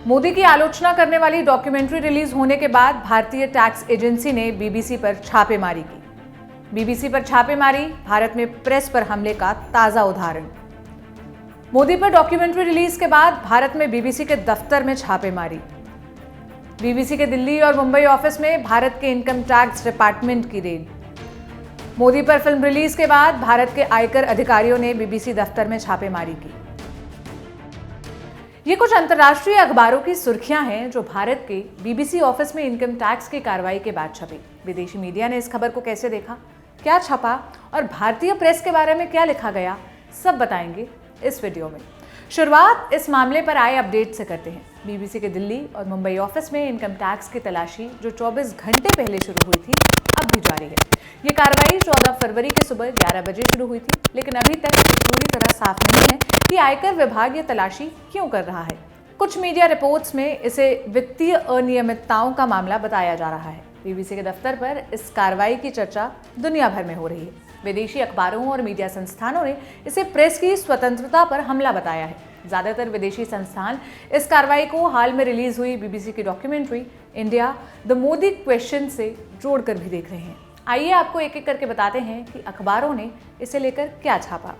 मोदी की आलोचना करने वाली डॉक्यूमेंट्री रिलीज होने के बाद भारतीय टैक्स एजेंसी ने बीबीसी पर छापेमारी की। बीबीसी पर छापेमारी भारत में प्रेस पर हमले का ताजा उदाहरण। मोदी पर डॉक्यूमेंट्री रिलीज के बाद भारत में बीबीसी के दफ्तर में छापेमारी। बीबीसी के दिल्ली और मुंबई ऑफिस में भारत के इनकम टैक्स डिपार्टमेंट की रेड। मोदी पर फिल्म रिलीज के बाद भारत के आयकर अधिकारियों ने बीबीसी दफ्तर में छापेमारी की। ये कुछ अंतर्राष्ट्रीय अखबारों की सुर्खियां हैं जो भारत के बीबीसी ऑफिस में इनकम टैक्स की कार्रवाई के बाद छपी। विदेशी मीडिया ने इस खबर को कैसे देखा, क्या छपा और भारतीय प्रेस के बारे में क्या लिखा गया, सब बताएंगे इस वीडियो में। शुरुआत इस मामले पर आए अपडेट से करते हैं। बीबीसी के दिल्ली और मुंबई ऑफिस में इनकम टैक्स की तलाशी जो 24 घंटे पहले शुरू हुई थी, अब भी जारी है। ये कार्रवाई 14 फरवरी की सुबह 11 बजे शुरू हुई थी, लेकिन अभी तक पूरी तरह साफ नहीं है कि आयकर विभाग ये तलाशी क्यों कर रहा है। कुछ मीडिया रिपोर्ट्स में इसे वित्तीय अनियमितताओं का मामला बताया जा रहा है। बीबीसी के दफ्तर पर इस कार्रवाई की चर्चा दुनिया भर में हो रही है। विदेशी अखबारों और मीडिया संस्थानों ने इसे प्रेस की स्वतंत्रता पर हमला बताया है। ज्यादातर विदेशी संस्थान इस कार्रवाई को हाल में रिलीज हुई बीबीसी की documentary India the Modi question से जोड़कर भी देख रहे हैं। आइए आपको एक एक करके बताते हैं कि अखबारों ने इसे लेकर क्या छापा।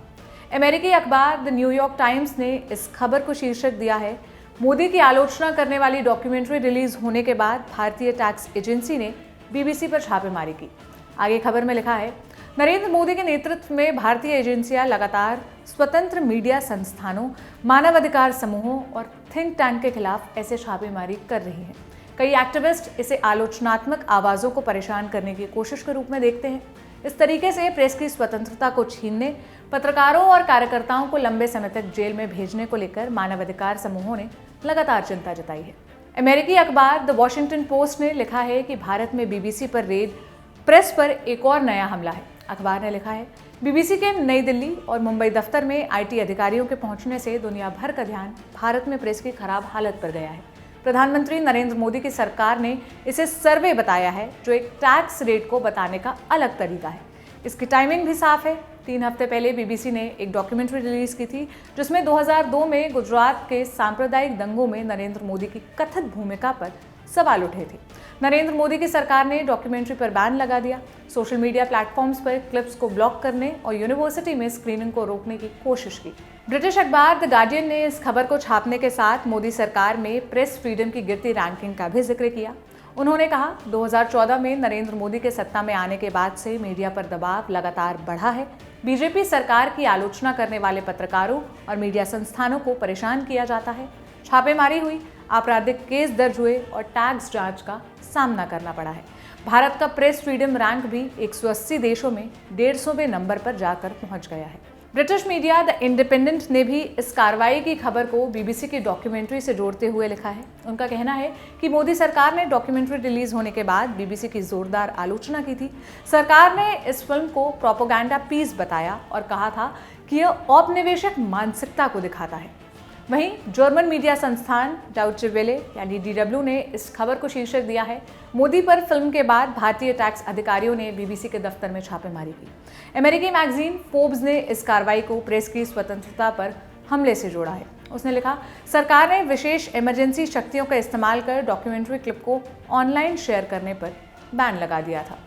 अमेरिकी अखबार द न्यूयॉर्क टाइम्स ने इस खबर को शीर्षक दिया है, मोदी की आलोचना करने वाली डॉक्यूमेंट्री रिलीज होने के बाद भारतीय टैक्स एजेंसी ने बीबीसी पर छापेमारी की। आगे खबर में लिखा है, नरेंद्र मोदी के नेतृत्व में भारतीय एजेंसियां लगातार स्वतंत्र मीडिया संस्थानों, मानवाधिकार समूहों और थिंक टैंक के खिलाफ ऐसे छापेमारी कर रही हैं। कई एक्टिविस्ट इसे आलोचनात्मक आवाज़ों को परेशान करने की कोशिश के रूप में देखते हैं। इस तरीके से प्रेस की स्वतंत्रता को छीनने, पत्रकारों और कार्यकर्ताओं को लंबे समय तक जेल में भेजने को लेकर मानवाधिकार समूहों ने लगातार चिंता जताई है। अमेरिकी अखबार द वॉशिंगटन पोस्ट ने लिखा है कि भारत में बीबीसी पर रेड, प्रेस पर एक और नया हमला है। अखबार ने लिखा है, बीबीसी के नई दिल्ली और मुंबई दफ्तर में आईटी अधिकारियों के पहुंचने से दुनिया भर का ध्यान भारत में प्रेस की खराब हालत पर गया है। प्रधानमंत्री नरेंद्र मोदी की सरकार ने इसे सर्वे बताया है, जो एक टैक्स रेट को बताने का अलग तरीका है। इसकी टाइमिंग भी साफ है। 3 हफ्ते पहले बीबीसी ने एक डॉक्यूमेंट्री रिलीज की थी जिसमें 2002 में गुजरात के सांप्रदायिक दंगों में नरेंद्र मोदी की कथित भूमिका पर सवाल उठे थे। नरेंद्र मोदी की सरकार ने डॉक्यूमेंट्री पर बैन लगा दिया, सोशल मीडिया प्लेटफॉर्म्स पर क्लिप्स को ब्लॉक करने और यूनिवर्सिटी में स्क्रीनिंग को रोकने की कोशिश की। ब्रिटिश अखबार द गार्डियन ने इस खबर को छापने के साथ मोदी सरकार में प्रेस फ्रीडम की गिरती रैंकिंग का भी जिक्र किया। उन्होंने कहा, 2014 में नरेंद्र मोदी के सत्ता में आने के बाद से मीडिया पर दबाव लगातार बढ़ा है। बीजेपी सरकार की आलोचना करने वाले पत्रकारों और मीडिया संस्थानों को परेशान किया जाता है। छापेमारी हुई, आपराधिक केस दर्ज हुए और टैक्स जांच का सामना करना पड़ा है। भारत का प्रेस फ्रीडम रैंक भी 180 देशों में 150वें नंबर पर जाकर पहुंच गया है। ब्रिटिश मीडिया द इंडिपेंडेंट ने भी इस कार्रवाई की खबर को बीबीसी की डॉक्यूमेंट्री से जोड़ते हुए लिखा है। उनका कहना है कि मोदी सरकार ने डॉक्यूमेंट्री रिलीज होने के बाद बीबीसी की जोरदार आलोचना की थी। सरकार ने इस फिल्म को प्रोपेगेंडा पीस बताया और कहा था कि यह औपनिवेशिक मानसिकता को दिखाता है। वहीं जर्मन मीडिया संस्थान डाउचे वेले यानी DW ने इस खबर को शीर्षक दिया है, मोदी पर फिल्म के बाद भारतीय टैक्स अधिकारियों ने बीबीसी के दफ्तर में छापेमारी की। अमेरिकी मैगजीन फोर्ब्स ने इस कार्रवाई को प्रेस की स्वतंत्रता पर हमले से जोड़ा है। उसने लिखा, सरकार ने विशेष इमरजेंसी शक्तियों का इस्तेमाल कर डॉक्यूमेंट्री क्लिप को ऑनलाइन शेयर करने पर बैन लगा दिया था।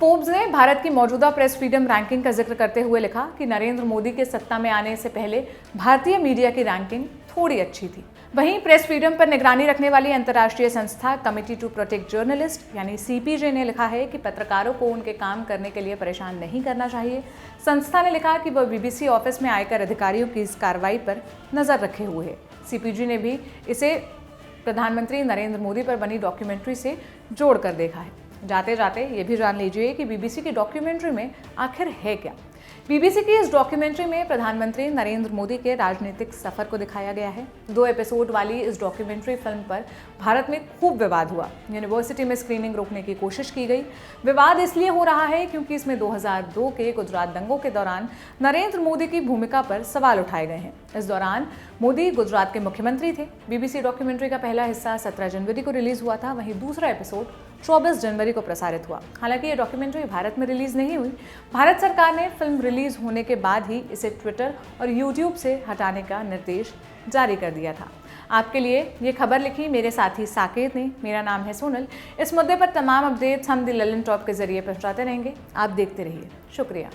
फोर्ब्स ने भारत की मौजूदा प्रेस फ्रीडम रैंकिंग का जिक्र करते हुए लिखा कि नरेंद्र मोदी के सत्ता में आने से पहले भारतीय मीडिया की रैंकिंग थोड़ी अच्छी थी। वहीं प्रेस फ्रीडम पर निगरानी रखने वाली अंतर्राष्ट्रीय संस्था कमिटी टू प्रोटेक्ट जर्नलिस्ट यानी CPJ ने लिखा है कि पत्रकारों को उनके काम करने के लिए परेशान नहीं करना चाहिए। संस्था ने लिखा कि वह बीबीसी ऑफिस में आयकर अधिकारियों की इस कार्रवाई पर नजर रखे हुए है। CPJ ने भी इसे प्रधानमंत्री नरेंद्र मोदी पर बनी डॉक्यूमेंट्री से जोड़कर देखा है। जाते जाते ये भी जान लीजिए कि बीबीसी की डॉक्यूमेंट्री में आखिर है क्या। बीबीसी की इस डॉक्यूमेंट्री में प्रधानमंत्री नरेंद्र मोदी के राजनीतिक सफर को दिखाया गया है। 2 एपिसोड वाली इस डॉक्यूमेंट्री फिल्म पर भारत में खूब विवाद हुआ। यूनिवर्सिटी में स्क्रीनिंग रोकने की कोशिश की गई। विवाद इसलिए हो रहा है क्योंकि इसमें 2002 के गुजरात दंगों के दौरान नरेंद्र मोदी की भूमिका पर सवाल उठाए गए हैं। इस दौरान मोदी गुजरात के मुख्यमंत्री थे। बीबीसी डॉक्यूमेंट्री का पहला हिस्सा 17 जनवरी को रिलीज हुआ था, वहीं दूसरा एपिसोड 24 जनवरी को प्रसारित हुआ। हालांकि ये डॉक्यूमेंट्री भारत में रिलीज नहीं हुई। भारत सरकार ने फिल्म रिलीज होने के बाद ही इसे ट्विटर और यूट्यूब से हटाने का निर्देश जारी कर दिया था। आपके लिए ये खबर लिखी मेरे साथी साकेत ने। मेरा नाम है सोनल। इस मुद्दे पर तमाम अपडेट्स हम द ललन टॉप के जरिए पहुंचाते रहेंगे। आप देखते रहिए। शुक्रिया।